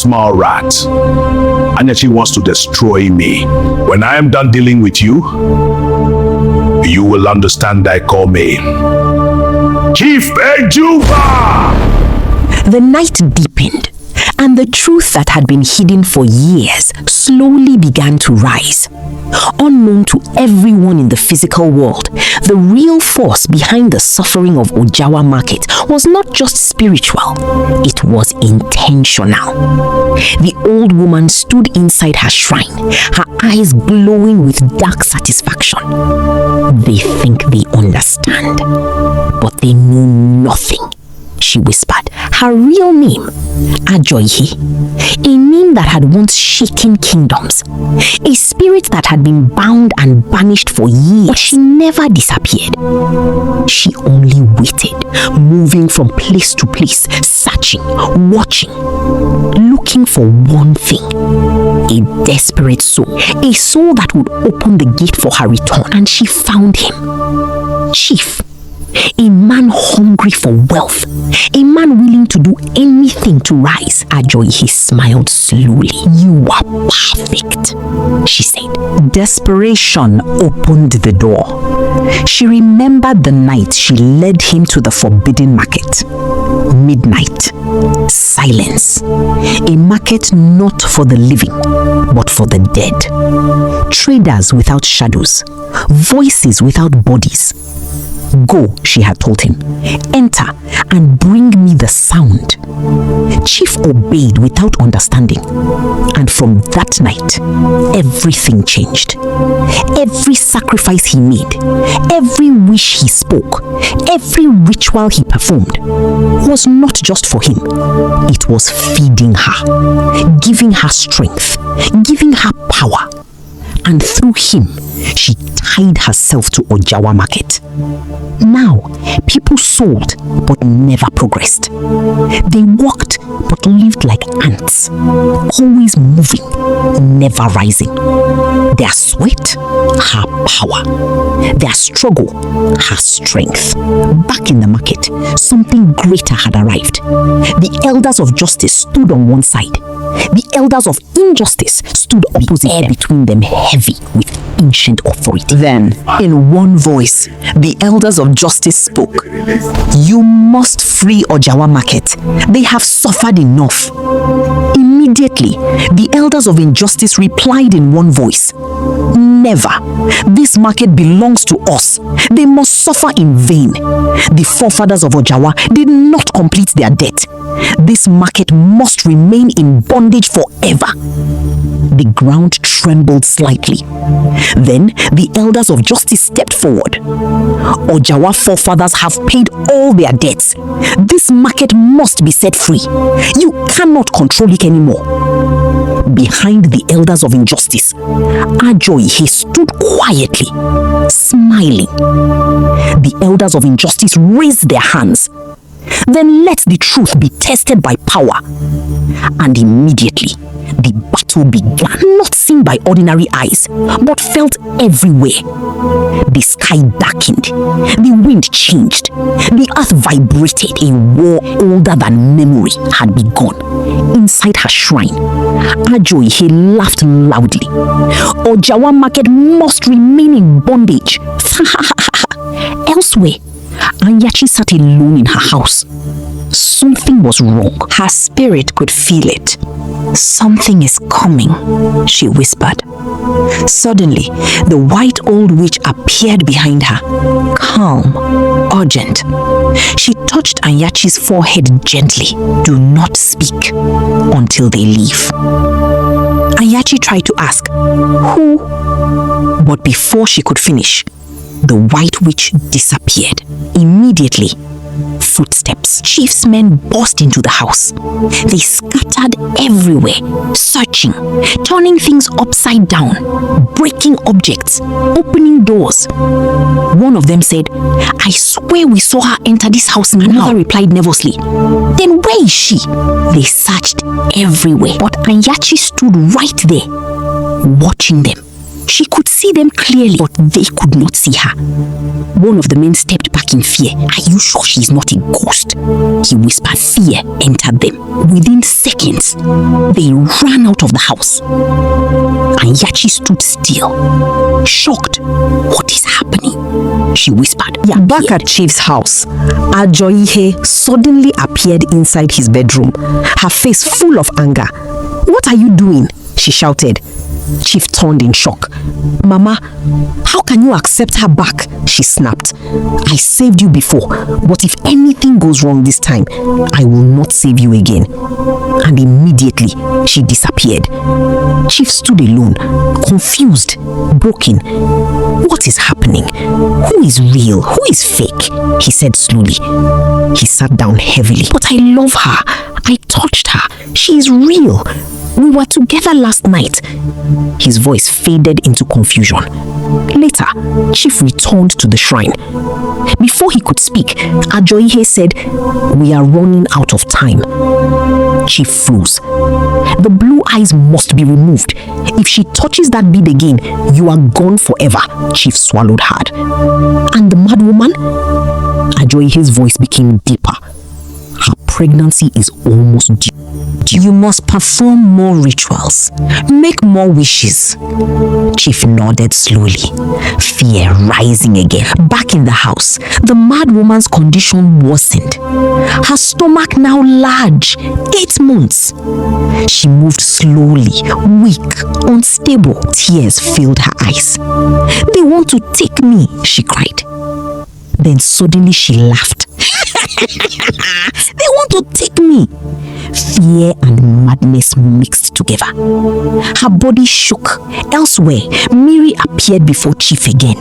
small rat. Anyachi wants to destroy me. When I am done dealing with you, you will understand I call me Chief Ejuba! The night deepened, and the truth that had been hidden for years slowly began to rise. Unknown to everyone in the physical world, the real force behind the suffering of Ojawa Market was not just spiritual, it was intentional. The old woman stood inside her shrine, her eyes glowing with dark satisfaction. They think they understand, but they know nothing, she whispered. Her real name, Ajoihe, a name that had once shaken kingdoms, a spirit that had been bound and banished for years, but she never disappeared. She only waited, moving from place to place, searching, watching, looking for one thing, a desperate soul, a soul that would open the gate for her return, and she found him. Chief, a man hungry for wealth, a man willing to do anything to rise. Ajoihe smiled slowly. You are perfect, she said. Desperation opened the door. She remembered the night she led him to the forbidden market. Midnight, silence, a market not for the living, but for the dead. Traders without shadows, voices without bodies. Go, she had told him. Enter and bring me the sound. Chief obeyed without understanding. And from that night, everything changed. Every sacrifice he made, every wish he spoke, every ritual he performed was not just for him. It was feeding her, giving her strength, giving her power. And through him, she tied herself to Ojawa Market. Now, people sold but never progressed. They walked but lived like ants, always moving, never rising. Their sweat, her power. Their struggle, her strength. Back in the market, something greater had arrived. The elders of justice stood on one side. The elders of injustice stood opposite them, between them heavy with ancient authority. Then, in one voice, the elders of justice spoke. You must free Ojawa Market. They have suffered enough. Immediately, the elders of injustice replied in one voice. Never. This market belongs to us. They must suffer in vain. The forefathers of Ojawa did not complete their debt. This market must remain in bondage forever. The ground trembled slightly. Then the elders of justice stepped forward. Ojawa forefathers have paid all their debts. This market must be set free. You cannot control it anymore. Behind the elders of injustice, Ajoihe stood quietly, smiling. The elders of injustice raised their hands. Then let the truth be tested by power. And immediately, the battle began, not seen by ordinary eyes, but felt everywhere. The sky darkened, the wind changed, the earth vibrated. A war older than memory had begun. Inside her shrine, Ajoihe laughed loudly. Ojawa Market must remain in bondage. Elsewhere, Anyachi sat alone in her house. Something was wrong. Her spirit could feel it. Something is coming, she whispered. Suddenly, the white old witch appeared behind her, calm, urgent. She touched Anyachi's forehead gently. Do not speak until they leave. Anyachi tried to ask, who? But before she could finish, the white witch disappeared. Immediately, footsteps. Chief's men burst into the house. They scattered everywhere, searching, turning things upside down, breaking objects, opening doors. One of them said, I swear we saw her enter this house now. Another replied nervously, then where is she? They searched everywhere, but Anyachi stood right there, watching them, She could see them clearly, but they could not see her. One of the men stepped back in fear. Are you sure she's not a ghost? He whispered. Fear entered them. Within seconds, they ran out of the house. And Yachi stood still, shocked. What is happening? She whispered. Back at Chief's house, Ajoihe suddenly appeared inside his bedroom, her face full of anger. What are you doing? She shouted. Chief turned in shock. Mama, how can you accept her back? She snapped. I saved you before, but if anything goes wrong this time, I will not save you again. And immediately, she disappeared. Chief stood alone, confused, broken. What is happening? Who is real? Who is fake? He said slowly. He sat down heavily. But I love her. I touched her. She is real. We were together last night. His voice faded into confusion. Later, Chief returned to the shrine. Before he could speak, Ajoihe said, "We are running out of time." Chief froze. The blue eyes must be removed. If she touches that bead again, you are gone forever. Chief swallowed hard. And the mad woman? Ajoihe's voice became deeper. Her pregnancy is almost due. You must perform more rituals. Make more wishes. Chief nodded slowly, fear rising again. Back in the house, the mad woman's condition worsened. Her stomach now large, 8 months. She moved slowly, weak, unstable. Tears filled her eyes. They want to take me, she cried. Then suddenly she laughed. They want to take me. Fear and madness mixed together. Her body shook. Elsewhere, Miri appeared before Chief again.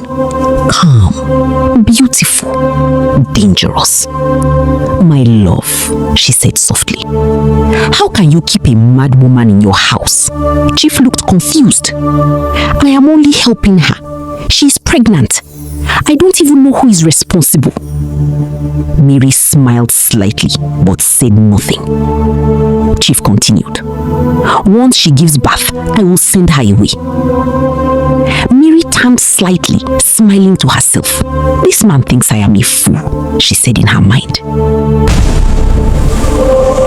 Calm, beautiful, dangerous. My love, she said softly. How can you keep a mad woman in your house? Chief looked confused. I am only helping her. She's pregnant. I don't even know who is responsible. Mary smiled slightly, but said nothing. Chief continued. Once she gives birth, I will send her away. Mary turned slightly, smiling to herself. This man thinks I am a fool, she said in her mind.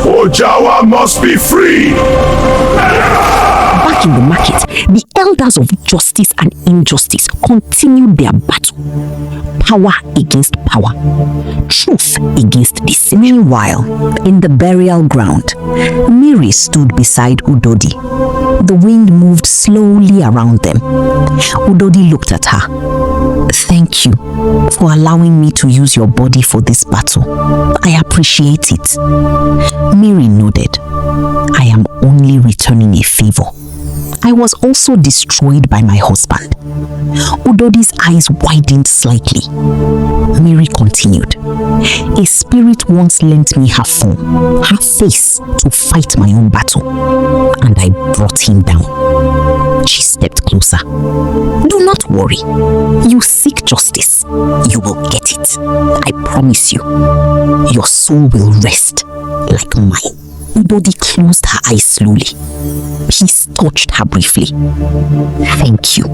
Ojawa must be free! Back in the market, the elders of justice and injustice continued their battle. Power against power. Truth against deceit. Meanwhile, in the burial ground, Miri stood beside Udodi. The wind moved slowly around them. Udodi looked at her. Thank you for allowing me to use your body for this battle. I appreciate it. Miri nodded. I am only returning a favor. I was also destroyed by my husband. Udodi's eyes widened slightly. Miri continued. A spirit once lent me her form, her face, to fight my own battle. And I brought him down. She stepped closer. Do not worry. You seek justice. You will get it. I promise you. Your soul will rest like mine. Udodi closed her eyes slowly. He touched her briefly. Thank you.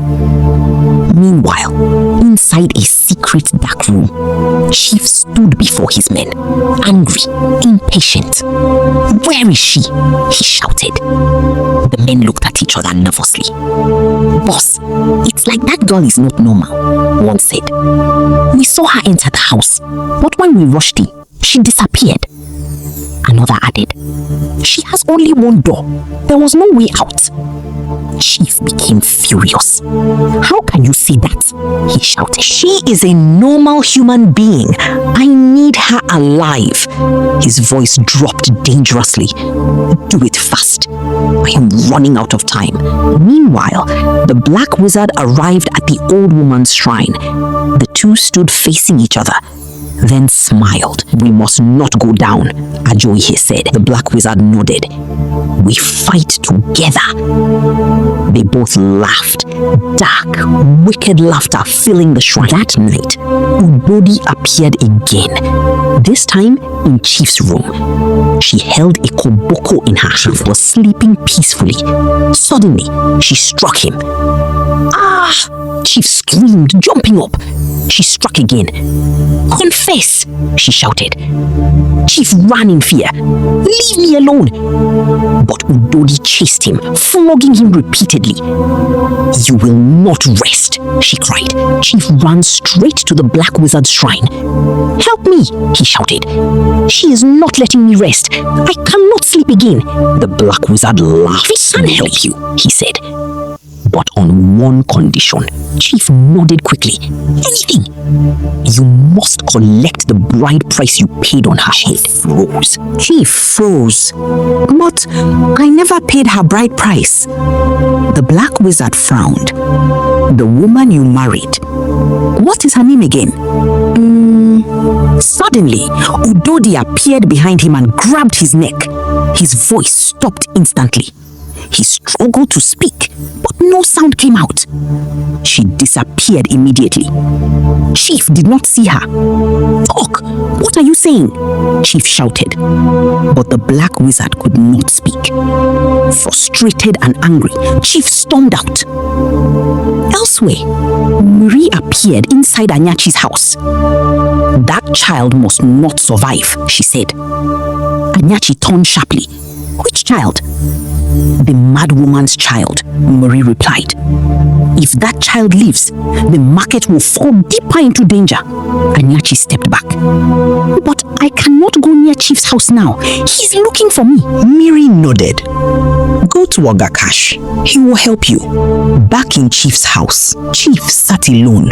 Meanwhile, inside a secret dark room, Chief stood before his men, angry, impatient. Where is she? He shouted. The men looked at each other nervously. Boss, it's like that girl is not normal, one said. We saw her enter the house, but when we rushed in, she disappeared. Another added, she has only one door. There was no way out. Chief became furious. How can you say that? He shouted. She is a normal human being. I need her alive. His voice dropped dangerously. Do it fast. I am running out of time. Meanwhile, the black wizard arrived at the old woman's shrine. The two stood facing each other, then smiled. We must not go down, Ajoihe said. The black wizard nodded. We fight together. They both laughed. Dark, wicked laughter filling the shrine. That night, Udodi appeared again, this time in Chief's room. She held a koboko in her hand, was sleeping peacefully. Suddenly, she struck him. Ah! Chief screamed, jumping up. She struck again. Confess, she shouted. Chief ran in fear. Leave me alone. But Udodi chased him, flogging him repeatedly. You will not rest, she cried. Chief ran straight to the Black Wizard's shrine. Help me, he shouted. She is not letting me rest. I cannot sleep again. The Black Wizard laughed. We can help you, he said. But on one condition. Chief nodded quickly. Anything. You must collect the bride price you paid on her head. Froze. Chief froze. But I never paid her bride price. The Black Wizard frowned. The woman you married. What is her name again? Suddenly, Udodi appeared behind him and grabbed his neck. His voice stopped instantly. He struggled to speak, but no sound came out. She disappeared immediately. Chief did not see her. Talk! What are you saying? Chief shouted. But the Black Wizard could not speak. Frustrated and angry, Chief stormed out. Elsewhere, Marie appeared inside Anyachi's house. That child must not survive, she said. Anyachi turned sharply. Which child? The mad woman's child, Marie replied. If that child lives, the market will fall deeper into danger. Anyachi stepped back. But I cannot go near Chief's house now. He's looking for me. Miri nodded. Go to Ogakash. He will help you. Back in Chief's house, Chief sat alone,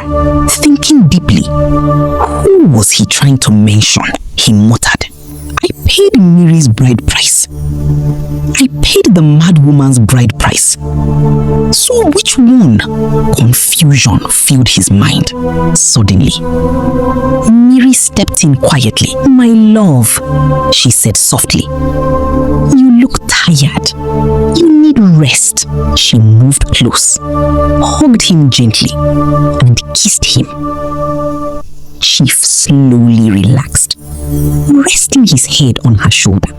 thinking deeply. Who was he trying to mention? He muttered. I paid Miri's bride price. I paid the mad woman's bride price. So which one? Confusion filled his mind. Suddenly, Miri stepped in quietly. My love, she said softly. You look tired. You need rest. She moved close, hugged him gently, and kissed him. Chief slowly relaxed, resting his head on her shoulder.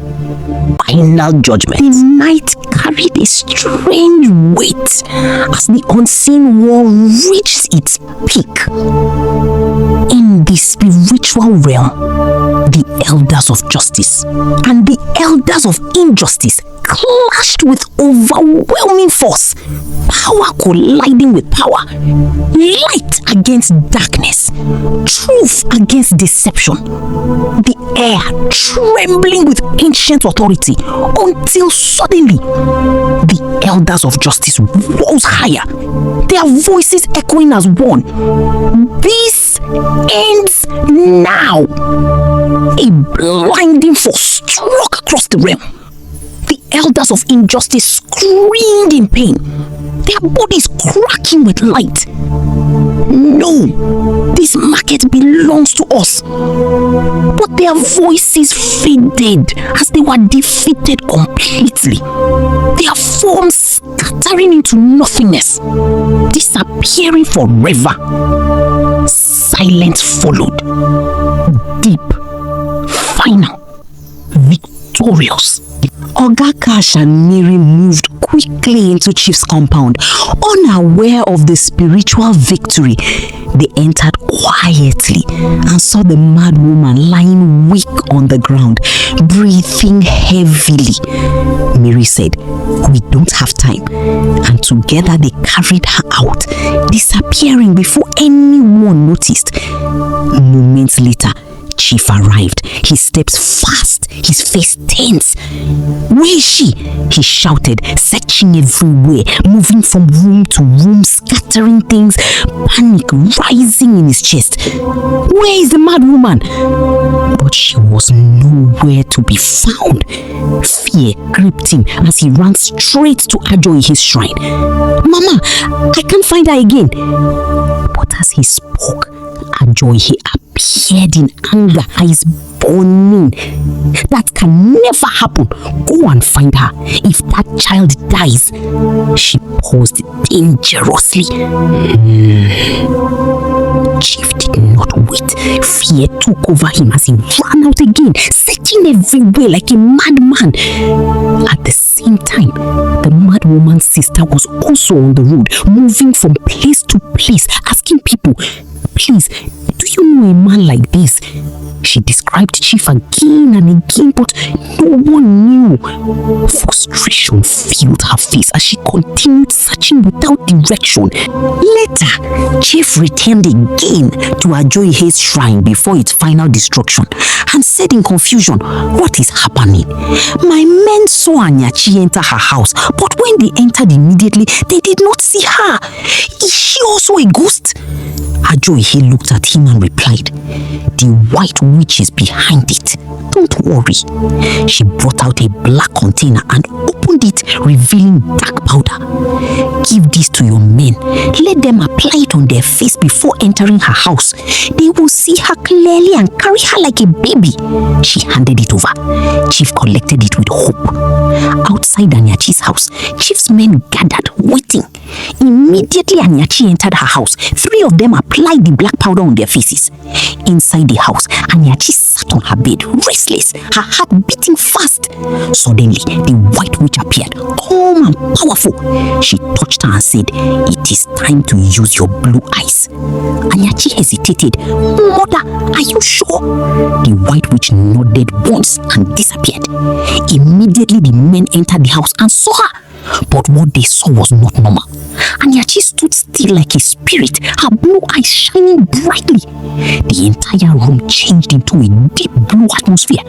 Final judgment. The night carried a strange weight as the unseen war reached its peak. In the spiritual realm, the elders of justice and the elders of injustice clashed with overwhelming force, power colliding with power, light against darkness, truth against deception, the air trembling with ancient authority until suddenly the elders of justice rose higher, their voices echoing as one. This ends now. A blinding force struck across the realm. The elders of injustice screamed in pain, their bodies cracking with light. No, this market belongs to us. But their voices faded as they were defeated completely, their forms scattering into nothingness, disappearing forever. Silence followed, deep, final, victorious. Ogakash and Miri moved quickly into Chief's compound, unaware of the spiritual victory. They entered quietly and saw the mad woman lying weak on the ground, breathing heavily. Miri said, "We don't have time," and together they carried her out, disappearing before anyone noticed. Moments later, Chief arrived, his steps fast, his face tense. "Where is she?" he shouted, searching everywhere, moving from room to room, scattering things, panic rising in his chest. "Where is the mad woman?" But she was nowhere to be found. Fear gripped him as he ran straight to Ajoy, his shrine. "Mama, I can't find her again." But as he spoke, Ajoy appeared in anger, eyes burning. "That can never happen. Go and find her. If that child dies..." She paused dangerously. Chief did not wait. Fear took over him as he ran out again, searching everywhere like a madman. At the same time, the mad woman's sister was also on the road, moving from place to place, asking people, "Please, do you know a man like this?" She described Chief again and again, but no one knew. Frustration filled her face as she continued searching without direction. Later, Chief returned again to Ajoihe's shrine before its final destruction and said in confusion, "What is happening? My men saw Anyachi enter her house, but when they entered immediately, they did not see her. Is she also a ghost?" Ajoihe looked at him and replied, "The white witch is behind it. Don't worry." She brought out a black container and opened it, revealing dark powder. "Give this to your men. Let them apply it on their face before entering her house. They will see her clearly and carry her like a baby." She handed it over. Chief collected it with hope. Outside Anyachi's house, Chief's men gathered, waiting. Immediately Anyachi entered her house. 3 of them applied the black powder on their faces. Inside the house, Anyachi sat on her bed, restless, her heart beating fast. Suddenly, the white witch appeared, calm and powerful. She touched her and said, "It is time to use your blue eyes." Anyachi hesitated. "Mother, are you sure?" The white witch nodded once and disappeared. Immediately, the men entered the house and saw her. But what they saw was not normal. Anyachi stood still like a spirit, her blue eyes shining brightly. The entire room changed into a deep blue atmosphere.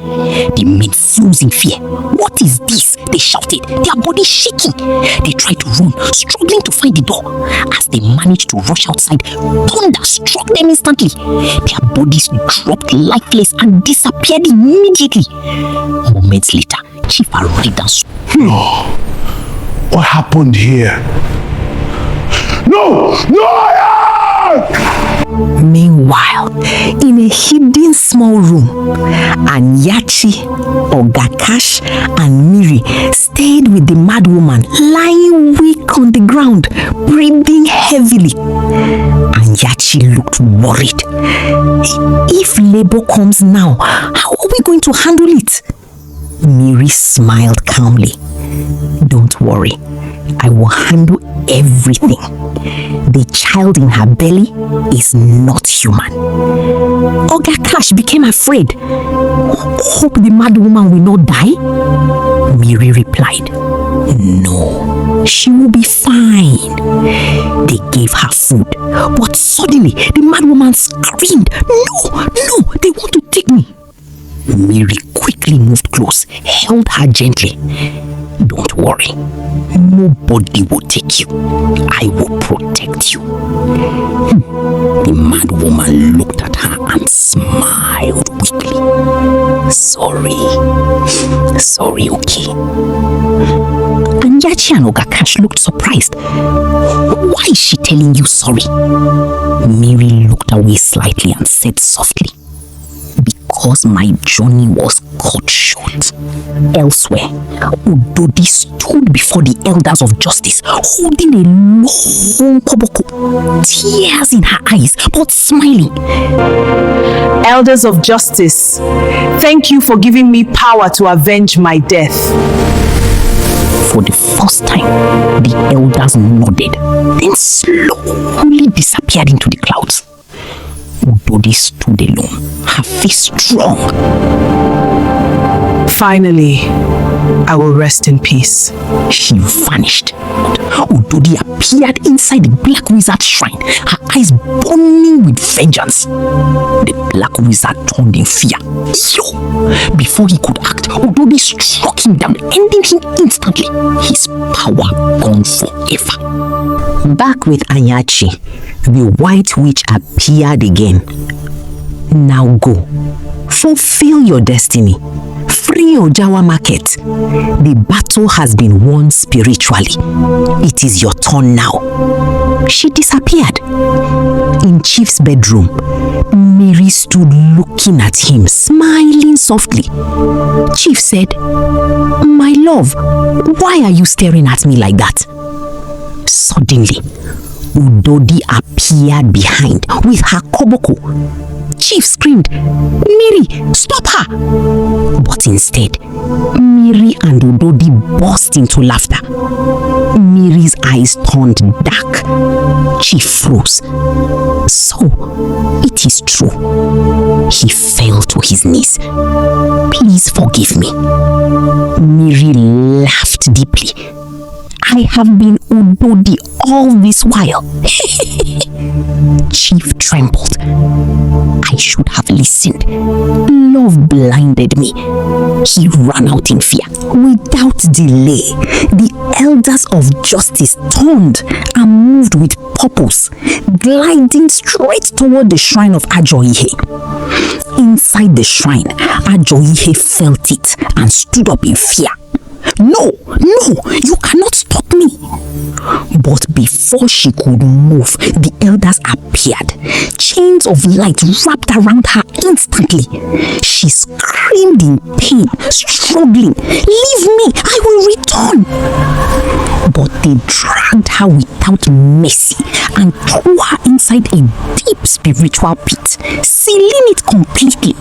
The men froze in fear. "What is this?" they shouted, their bodies shaking. They tried to run, struggling to find the door. As they managed to rush outside, thunder struck them instantly. Their bodies dropped lifeless and disappeared immediately. Moments later, Chief arrived and What happened here? No! Meanwhile, in a hidden small room, Anyachi, Ogakash, and Miri stayed with the mad woman, lying weak on the ground, breathing heavily. Anyachi looked worried. "If labor comes now, how are we going to handle it?" Miri smiled calmly. "Don't worry, I will handle everything. The child in her belly is not human." Ogakash became afraid. "Hope the mad woman will not die?" Miri replied, "No, she will be fine." They gave her food, but suddenly the mad woman screamed, No, they want to take me." Miri quickly moved close, held her gently. "Don't worry, nobody will take you. I will protect you." The mad woman looked at her and smiled weakly. Sorry, okay." Anyachi and Ogakash looked surprised. "Why is she telling you sorry?" Miri looked away slightly and said softly, "Because my journey was cut short. Elsewhere, Udodi stood before the elders of justice, holding a long koboko, tears in her eyes, but smiling. Elders of justice, thank you for giving me power to avenge my death." For the first time, the elders nodded, then slowly disappeared into the clouds. Udodi stood alone, her face strong. "Finally, I will rest in peace." She vanished. Udodi appeared inside the Black Wizard's shrine, her eyes burning with vengeance. The Black Wizard turned in fear. Before he could act, Udodi struck him down, ending him instantly. His power gone forever. Back with Anyachi, the White Witch appeared again. "Now go. Fulfill your destiny. Free Ojawa Market. The battle has been won spiritually. It is your turn now." She disappeared. In Chief's bedroom, Mary stood looking at him, smiling softly. Chief said, "My love, why are you staring at me like that?" Suddenly, Udodi appeared behind with her koboko. Chief screamed, "Miri, stop her!" But instead, Miri and Udodi burst into laughter. Miri's eyes turned dark. Chief froze. So, it is true. He fell to his knees. "Please forgive me." Miri laughed deeply. "I have been Udodi all this while." Chief trembled. "I should have listened. Love blinded me." He ran out in fear. Without delay, the elders of justice turned and moved with purpose, gliding straight toward the shrine of Ajoihe. Inside the shrine, Ajoihe felt it and stood up in fear. "No, you cannot stop me." But before she could move, the elders appeared. Chains of light wrapped around her instantly. She screamed in pain, struggling. "Leave me, I will return." But they dragged her without mercy and threw her inside a deep spiritual pit, sealing it completely.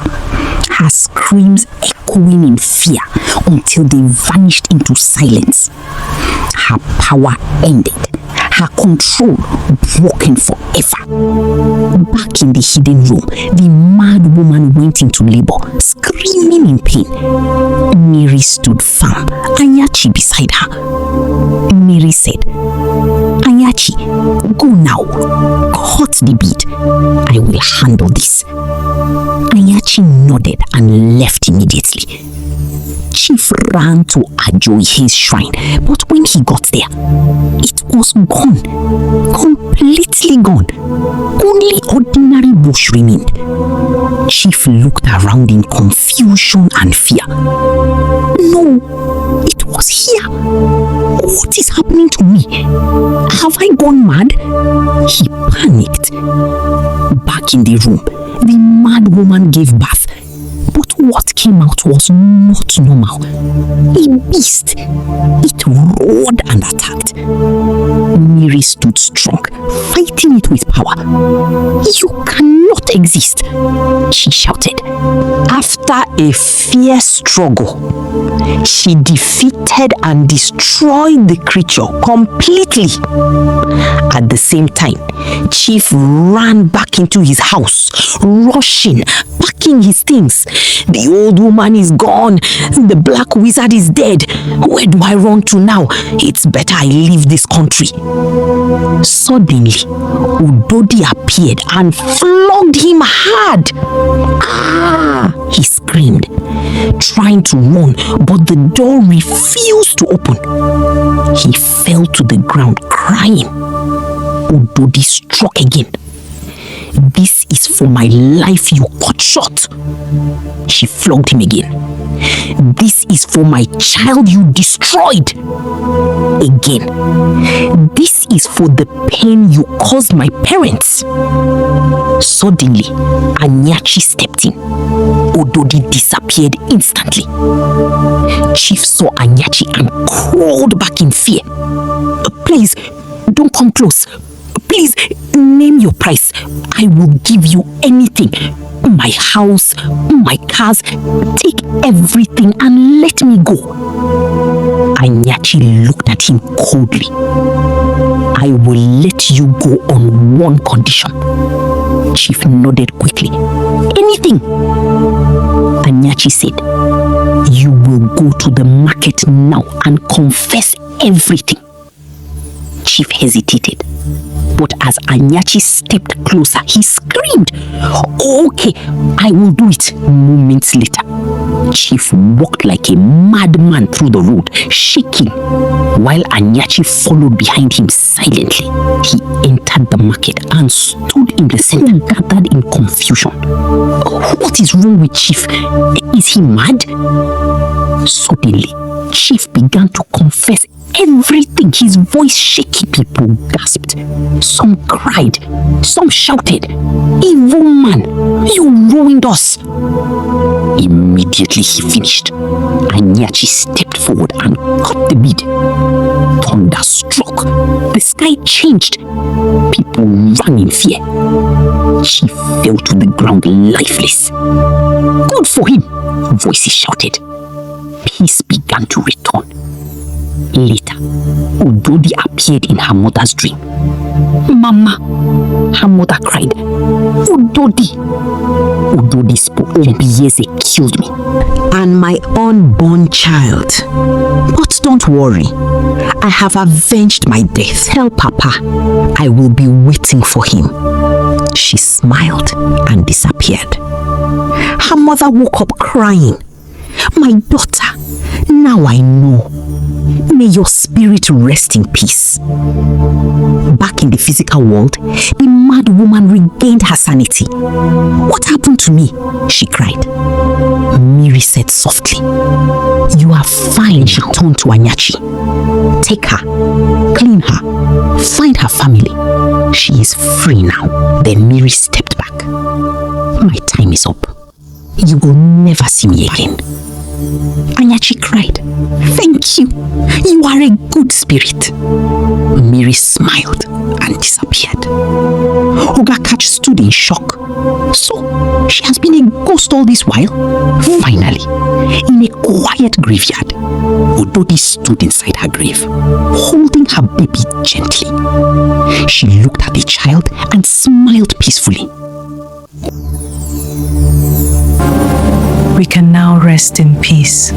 Her screams echoing in fear until they vanished into silence. Her power ended, her control broken forever. Back in the hidden room, the mad woman went into labor, screaming in pain. Miri stood firm, Anyachi beside her. Miri said, "Anyachi, go now. Cut the bead. I will handle this." Anyachi nodded and left immediately. Chief ran to Ajoihe's shrine, but when he got there, it was gone. Completely gone. Only ordinary bush remained. Chief looked around in confusion and fear. No, it was here. What is happening to me? Have I gone mad? He panicked. Back in the room, the mad woman gave birth. But what came out was not normal. A beast. It roared and attacked. Miri stood strong, fighting it with power. "You cannot exist," she shouted. After a fierce struggle, she defeated and destroyed the creature completely. At the same time, Chief ran back into his house, rushing, packing his things. "The old woman is gone. The black wizard is dead. Where do I run to now? It's better I leave this country." Suddenly, Udodi appeared and flogged him hard. "Ah!" he screamed, trying to run, but the door refused to open. He fell to the ground crying. Udodi struck again. "This is for my life you cut short." She flogged him again. "This is for my child you destroyed." Again. "This is for the pain you caused my parents." Suddenly, Anyachi stepped in. Udodi disappeared instantly. Chief saw Anyachi and crawled back in fear. "Please, don't come close. Please, name your price. I will give you anything. My house, my cars. Take everything and let me go." Anyachi looked at him coldly. "I will let you go on one condition." Chief nodded quickly. "Anything?" Anyachi said, "You will go to the market now and confess everything." Chief hesitated. But as Anyachi stepped closer, he screamed, "Okay, I will do it." Moments later, Chief walked like a madman through the road, shaking, while Anyachi followed behind him silently. He entered the market and stood in the center, gathered in confusion. What is wrong with Chief? Is he mad? Suddenly, Chief began to confess everything, his voice shaky. People gasped. Some cried. Some shouted, "Evil man, you ruined us!" Immediately he finished, Anyachi stepped forward and cut the bead. Thunder struck. The sky changed. People ran in fear. She fell to the ground lifeless. "Good for him!" voices shouted. Peace began to return. Later, Udodi appeared in her mother's dream. "Mama," her mother cried. "Udodi." Udodi spoke. Obieze killed me. And my unborn child. But don't worry, I have avenged my death. Tell Papa, I will be waiting for him. She smiled and disappeared. Her mother woke up crying. "My daughter, now I know. May your spirit rest in peace." Back in the physical world, the mad woman regained her sanity. "What happened to me?" she cried. Miri said softly, "You are fine." She turned to Anyachi. "Take her, clean her, find her family. She is free now." Then Miri stepped back. "My time is up. You will never see me again." Anyachi cried, "Thank you. You are a good spirit." Miri smiled and disappeared. Ogakach stood in shock. So, she has been a ghost all this while? Finally, in a quiet graveyard, Udodi stood inside her grave, holding her baby gently. She looked at the child and smiled peacefully. We can now rest in peace.